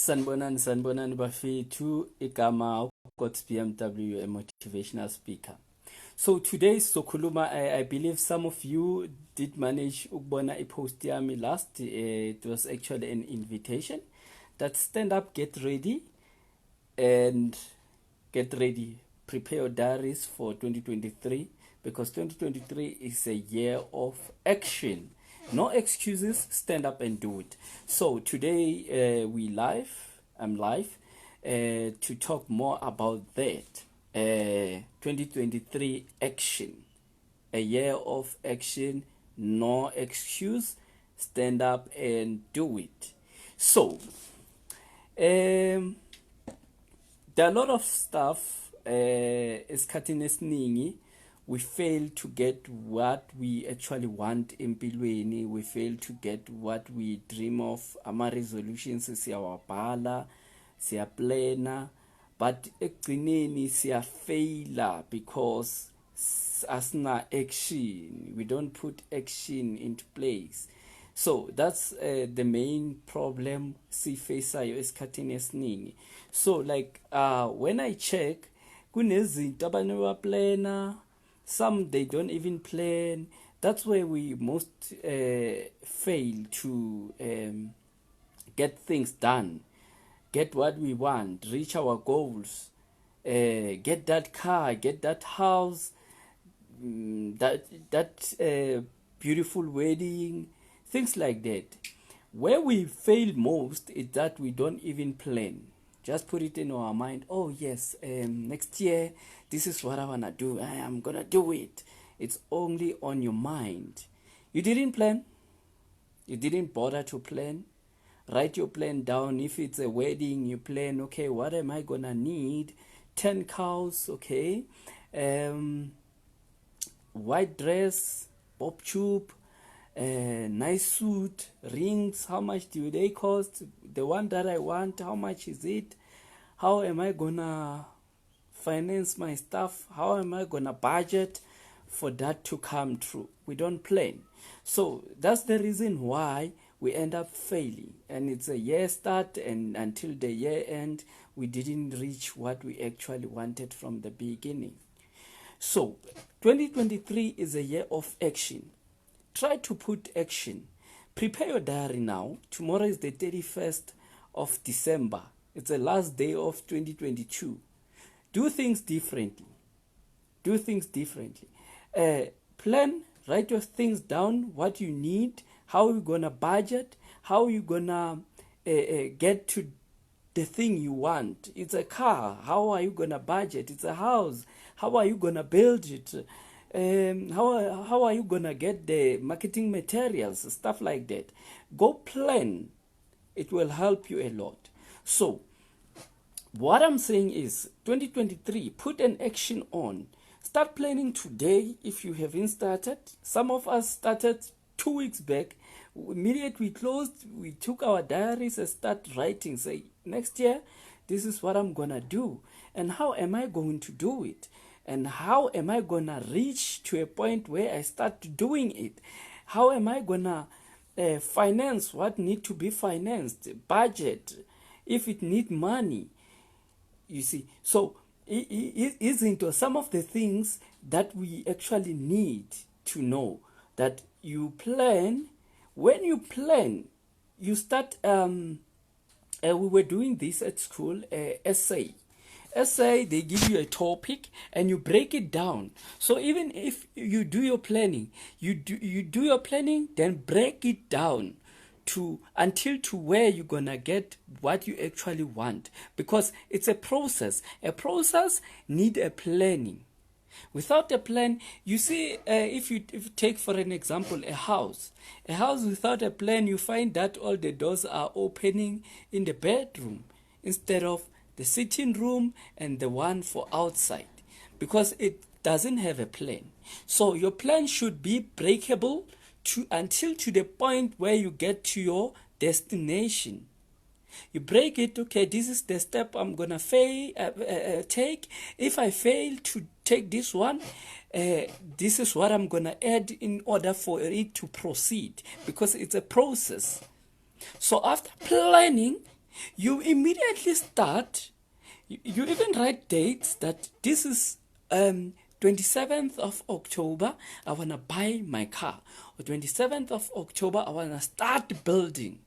Sanbonan bafethu igama uGods BMW, a motivational speaker. So today's Sokuluma, I believe some of you did manage ukubona ipost yami last. It was actually an invitation that stand up, get ready, and get ready. Prepare your diaries for 2023 because 2023 is a year of action. No excuses, stand up and do it. So today I'm live to talk more about that. 2023 action, a year of action, no excuse, stand up and do it. So there are a lot of stuff esikhathini esiningi we fail to get what we actually want empilweni, we fail to get what we dream of. Ama resolutions siyawabhala, siyaplana, but ekugcineni siyafaila because asina action, we don't put action into place. So that's the main problem sifaceayo esikhathini esiningi. So like when I check, kunezinto abantu baplana, some they don't even plan. That's where we most fail to get things done, get what we want, reach our goals, get that car, get that house, that beautiful wedding, things like that. Where we fail most is that we don't even plan. Just put it in our mind, oh yes, next year, this is what I want to do. I'm going to do it. It's only on your mind. You didn't plan. You didn't bother to plan. Write your plan down. If it's a wedding, you plan, okay, what am I going to need? 10 cows, okay. White dress, bob tube, nice suit, rings, how much do they cost? The one that I want, how much is it? How am I gonna finance my stuff? How am I gonna budget for that to come true? We don't plan. So that's the reason why we end up failing. And it's a year start, and until the year end, we didn't reach what we actually wanted from the beginning. So 2023 is a year of action. Try to put action. Prepare your diary now. Tomorrow is the 31st of December. It's the last day of 2022. Do things differently. Do things differently. Plan, write your things down, what you need, how you're going to budget, how you're going to get to the thing you want. It's a car. How are you going to budget? It's a house. How are you going to build it? How are you gonna get the marketing materials, stuff like that? Go plan. It will help you a lot. So what I'm saying is 2023, put an action on. Start planning today if you haven't started. Some of us started 2 weeks back. Immediately we closed, we took our diaries and start writing. Say, next year, this is what I'm gonna do. And how am I going to do it? And how am I going to reach to a point where I start doing it? How am I going to finance what need to be financed? Budget, if it need money. You see, so isn't some of the things that we actually need to know that you plan. When you plan, you start, we were doing this at school, essay. Essay, they give you a topic and you break it down. So even if you do your planning, you do your planning, then break it down until where you're gonna get what you actually want, because it's a process. A process need a planning. Without a plan, you see, if you take for an example a house without a plan, you find that all the doors are opening in the bedroom instead of the sitting room and the one for outside, because it doesn't have a plan. So your plan should be breakable until to the point where you get to your destination. You break it, okay, this is the step I'm gonna take. If I fail to take this one, this is what I'm gonna add in order for it to proceed, because it's a process. So after planning, You immediately start. You even write dates that this is 27th of October, I want to buy my car. Or 27th of October, I want to start building.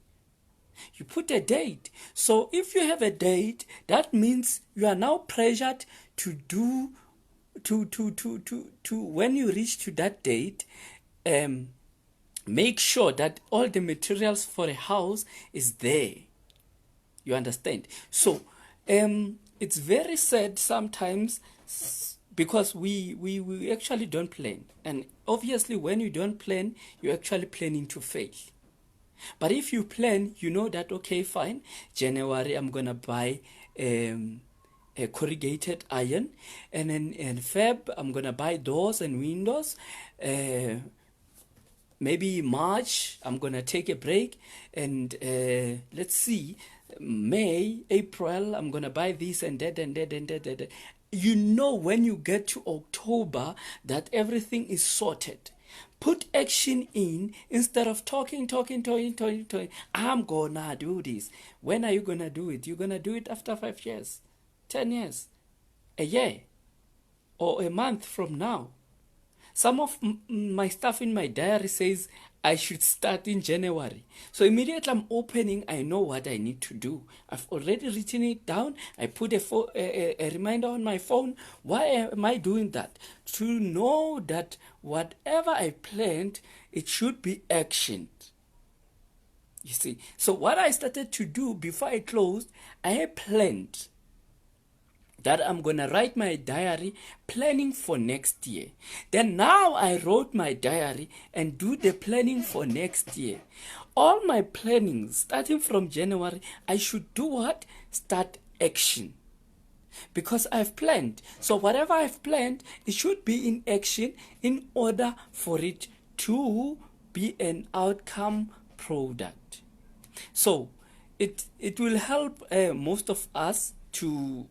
You put a date. So if you have a date, that means you are now pressured to do to when you reach to that date, make sure that all the materials for a house is there. You understand? So it's very sad sometimes because we actually don't plan. And obviously when you don't plan, you're actually planning to fail. But if you plan, you know that, okay, fine, January I'm going to buy a corrugated iron, and then in Feb I'm going to buy doors and windows. Maybe March I'm going to take a break, and let's see, May, April I'm going to buy this and that and that and that and that. You know when you get to October that everything is sorted. Put action in instead of talking. I'm gonna do this. When are you gonna do it? You're gonna do it after 5 years, 10 years, a year, or a month from now. Some of my stuff in my diary says I should start in January. So immediately I'm opening, I know what I need to do. I've already written it down. I put a reminder on my phone. Why am I doing that? To know that whatever I planned, it should be actioned. You see, so what I started to do before I closed, I planned that I'm going to write my diary planning for next year. Then now I wrote my diary and do the planning for next year. All my planning, starting from January, I should do what? Start action. Because I've planned. So whatever I've planned, it should be in action in order for it to be an outcome product. So it will help most of us to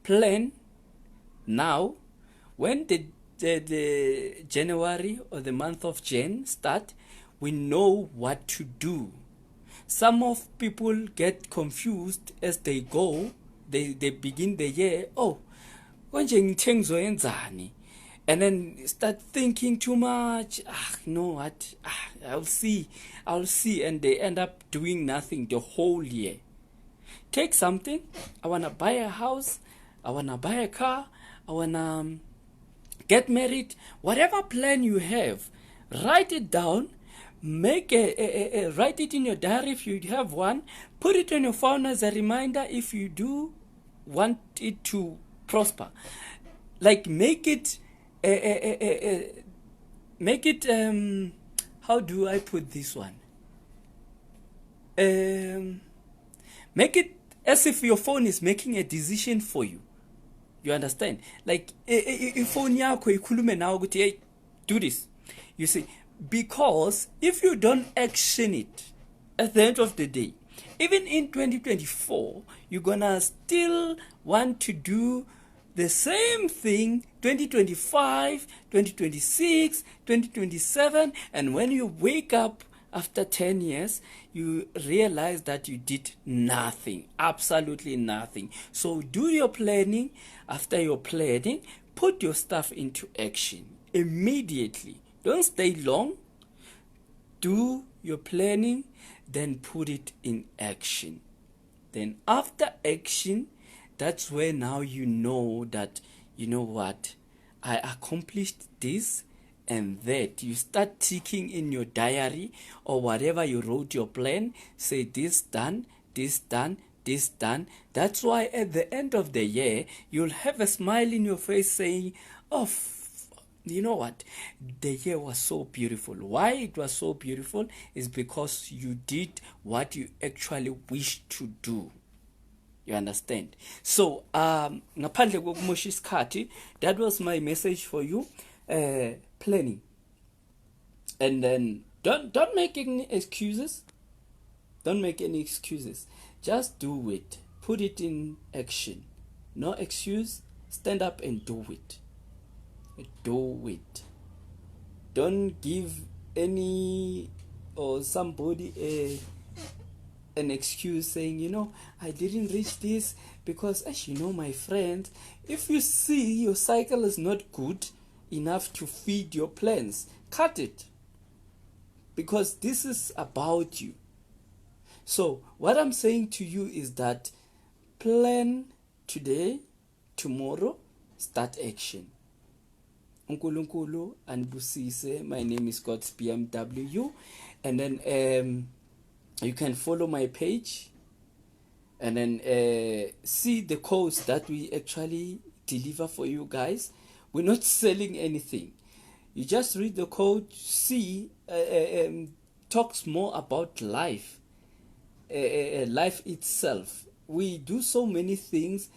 plan now. When the January or the month of Jan start, we know what to do. Some of people get confused as they go. They begin the year, oh, and then start thinking too much. No, what? I'll see, and they end up doing nothing the whole year. Take something. I want to buy a house. I want to buy a car. I want to get married. Whatever plan you have, write it down. Make write it in your diary if you have one. Put it on your phone as a reminder if you do want it to prosper. Like make it how do I put this one? Make it as if your phone is making a decision for you. You understand? Like phone yakho ikhulume nawe ukuthi hey, do this. You see, because if you don't action it at the end of the day, even in 2024, you're gonna still want to do the same thing 2025, 2026, 2027, and when you wake up after 10 years, you realize that you did nothing, absolutely nothing. So do your planning. After your planning, put your stuff into action immediately. Don't stay long. Do your planning, then put it in action. Then after action, that's where now you know that, you know what, I accomplished this and that. You start ticking in your diary or whatever you wrote your plan, say this done, this done, this done. That's why at the end of the year, you'll have a smile in your face saying, oh, you know what, the year was so beautiful. Why it was so beautiful is because you did what you actually wished to do. You understand? So ngaphandle kokumosha isikhathi, that was my message for you. Planning. And then don't make any excuses. Don't make any excuses. Just do it. Put it in action. No excuse. Stand up and do it. Do it. Don't give any or somebody an excuse saying, you know, I didn't reach this because, as you know, my friend, if you see your cycle is not good enough to feed your plans, cut it, because this is about you. So what I'm saying to you is that plan today, tomorrow, start action. uNkulunkulu anibusise. My name is God's BMW, and then you can follow my page and then see the codes that we actually deliver for you guys. We're not selling anything. You just read the code, see, talks more about life, life itself. We do so many things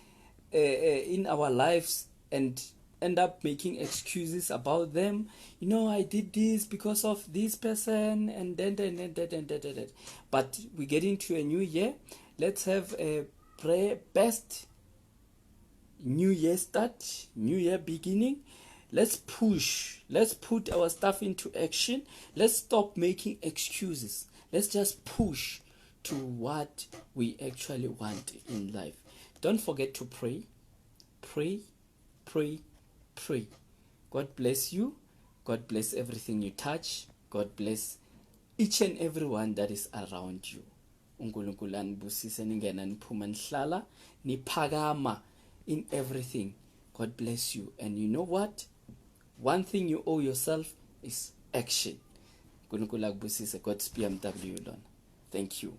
in our lives and end up making excuses about them. You know, I did this because of this person, and then. But we get into a new year. Let's have a best new year start, new year beginning. Let's push. Let's put our stuff into action. Let's stop making excuses. Let's just push to what we actually want in life. Don't forget to pray. Pray. God bless you. God bless everything you touch. God bless each and everyone that is around you. uNkulunkulu anibusise, ningena niphuma nihlala niphakama in everything. God bless you. And you know what? One thing you owe yourself is action. uNkulunkulu akubusise. God's BMW lona. Thank you.